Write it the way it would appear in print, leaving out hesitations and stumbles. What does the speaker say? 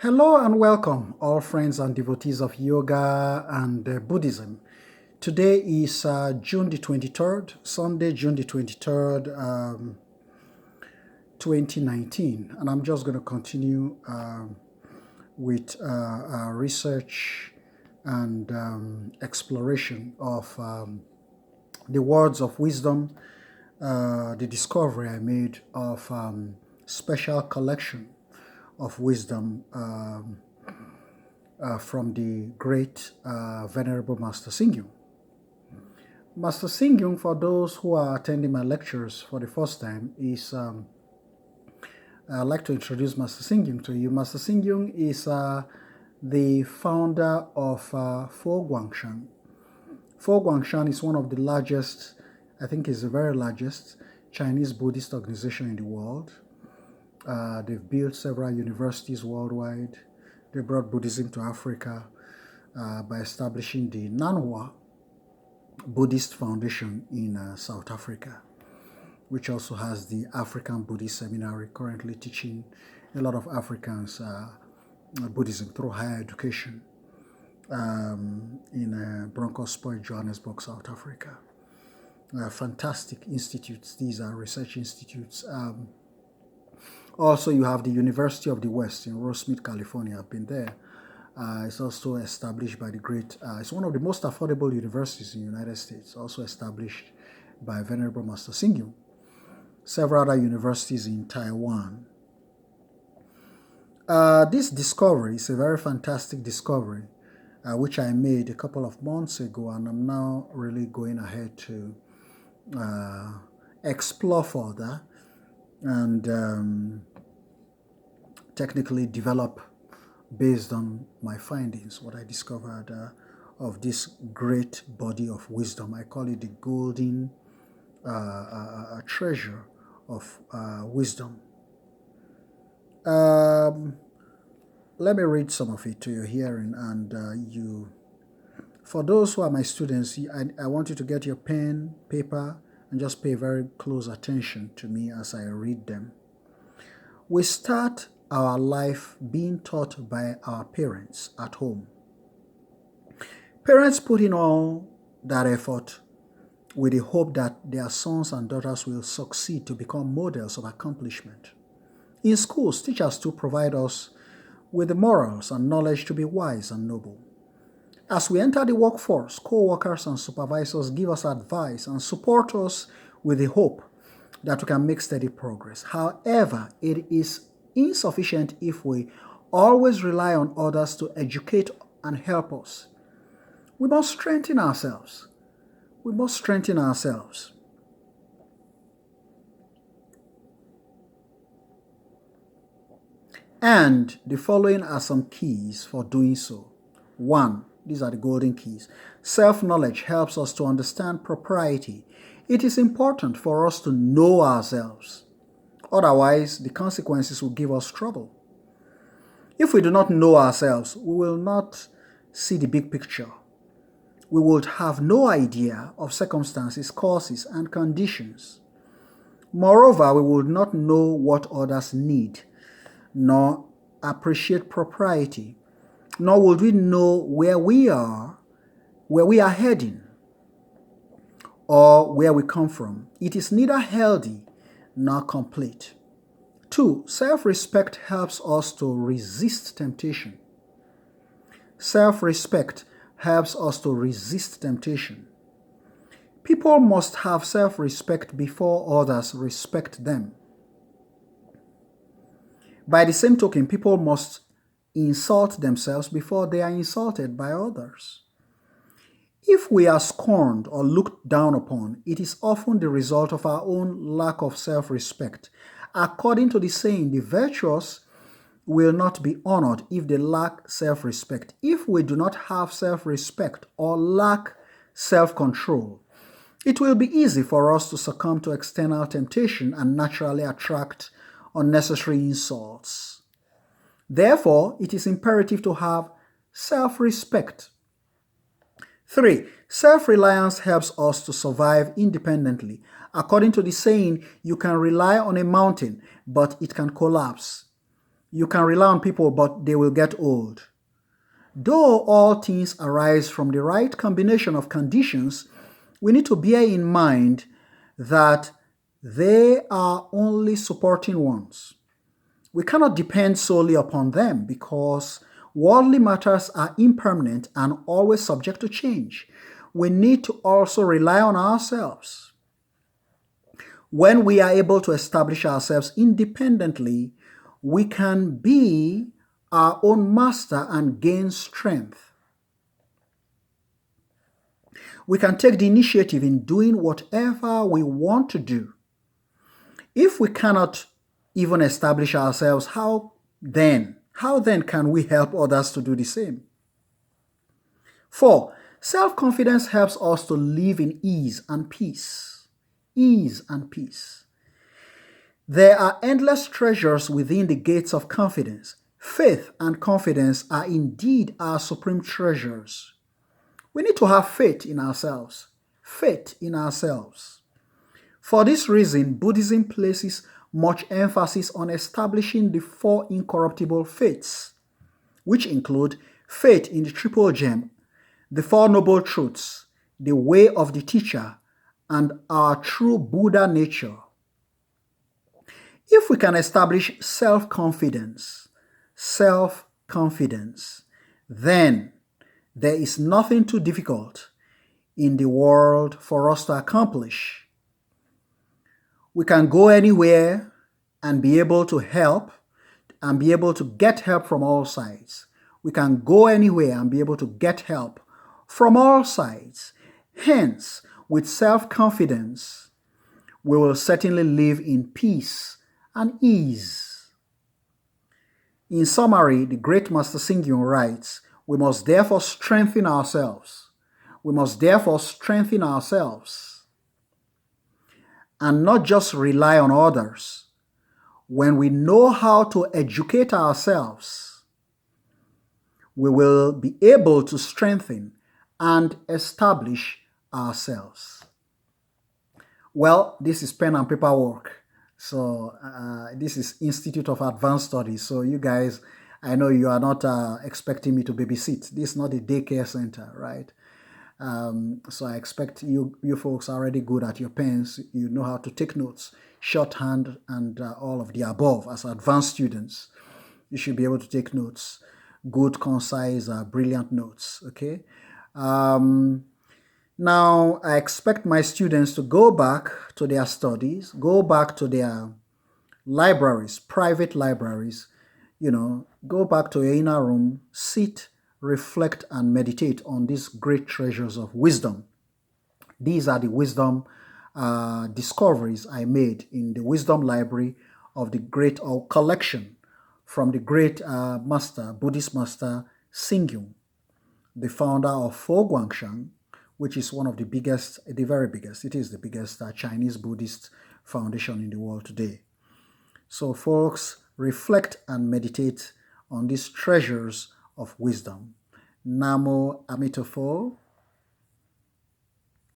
Hello and welcome, all friends and devotees of yoga and Buddhism. Today is June the 23rd, Sunday, June the 23rd, 2019, and I'm just going to continue with research and exploration of the words of wisdom, the discovery I made of special collection of wisdom from the great Venerable Master Singyung. Master Singyung, for those who are attending my lectures for the first time, is I'd like to introduce Master Singyung to you. Master Singyung is the founder of Fo Guangshan. Fo Guangshan is one of the largest, I think is the very largest Chinese Buddhist organization in the world. They've built several universities worldwide. They brought Buddhism to Africa by establishing the Nanhua Buddhist Foundation in South Africa, which also has the African Buddhist Seminary, currently teaching a lot of Africans Buddhism through higher education in Bronkhorstspruit, Johannesburg, South Africa. Fantastic institutes. These are research institutes. Also, you have the University of the West in Rosemead, California. I've been there. It's also established by the great, it's one of the most affordable universities in the United States, also established by Venerable Master Singyung. Several other universities in Taiwan. This discovery is a very fantastic discovery, which I made a couple of months ago, and I'm now really going ahead to explore further and technically develop based on my findings, what I discovered of this great body of wisdom. I call it the golden treasure of wisdom. Let me read some of it to your hearing, and for those who are my students, I want you to get your pen, paper, and just pay very close attention to me as I read them. We start our life being taught by our parents at home. Parents put in all that effort with the hope that their sons and daughters will succeed to become models of accomplishment. In schools, teachers too provide us with the morals and knowledge to be wise and noble. As we enter the workforce, co-workers and supervisors give us advice and support us with the hope that we can make steady progress. However, it is insufficient if we always rely on others to educate and help us. We must strengthen ourselves. We must strengthen ourselves. And the following are some keys for doing so. 1. These are the golden keys. Self-knowledge helps us to understand propriety. It is important for us to know ourselves. Otherwise, the consequences will give us trouble. If we do not know ourselves, we will not see the big picture. We would have no idea of circumstances, causes, and conditions. Moreover, we would not know what others need, nor appreciate propriety, nor would we know where we are heading, or where we come from. It is neither healthy nor complete. 2. Self-respect helps us to resist temptation. Self-respect helps us to resist temptation. People must have self-respect before others respect them. By the same token, people must insult themselves before they are insulted by others. If we are scorned or looked down upon, it is often the result of our own lack of self-respect. According to the saying, the virtuous will not be honored if they lack self-respect. If we do not have self-respect or lack self-control, it will be easy for us to succumb to external temptation and naturally attract unnecessary insults. Therefore, it is imperative to have self-respect. 3. Self-reliance helps us to survive independently. According to the saying, you can rely on a mountain, but it can collapse. You can rely on people, but they will get old. Though all things arise from the right combination of conditions, we need to bear in mind that they are only supporting ones. We cannot depend solely upon them because worldly matters are impermanent and always subject to change. We need to also rely on ourselves. When we are able to establish ourselves independently, we can be our own master and gain strength. We can take the initiative in doing whatever we want to do. If we cannot even establish ourselves, how then can we help others to do the same? 4. Self-confidence helps us to live in ease and peace. Ease and peace. There are endless treasures within the gates of confidence. Faith and confidence are indeed our supreme treasures. We need to have faith in ourselves. Faith in ourselves. For this reason, Buddhism places much emphasis on establishing the 4 incorruptible faiths, which include faith in the Triple Gem, the 4 Noble Truths, the way of the teacher, and our true Buddha nature. If we can establish self-confidence, then there is nothing too difficult in the world for us to accomplish. We can go anywhere and be able to help and be able to get help from all sides. We can go anywhere and be able to get help from all sides. Hence, with self-confidence, we will certainly live in peace and ease. In summary, the great Master Xing writes, we must therefore strengthen ourselves. We must therefore strengthen ourselves and not just rely on others. When we know how to educate ourselves, we will be able to strengthen and establish ourselves. Well, this is pen and paper work. So this is Institute of Advanced Studies. So you guys, I know you are not expecting me to babysit. This is not a daycare center, right? So I expect you folks are already good at your pens. You know how to take notes, shorthand, and all of the above. As advanced students, you should be able to take notes, good, concise, brilliant notes, okay? Now, I expect my students to go back to their studies, go back to their libraries, private libraries, go back to your inner room, sit, reflect, and meditate on these great treasures of wisdom. These are the wisdom discoveries I made in the wisdom library of the great collection from the great Buddhist master Xing, the founder of Fo Guangshan, which is one of the biggest, it is the biggest Chinese Buddhist foundation in the world today. So folks, reflect and meditate on these treasures of wisdom. Namo Amitofo.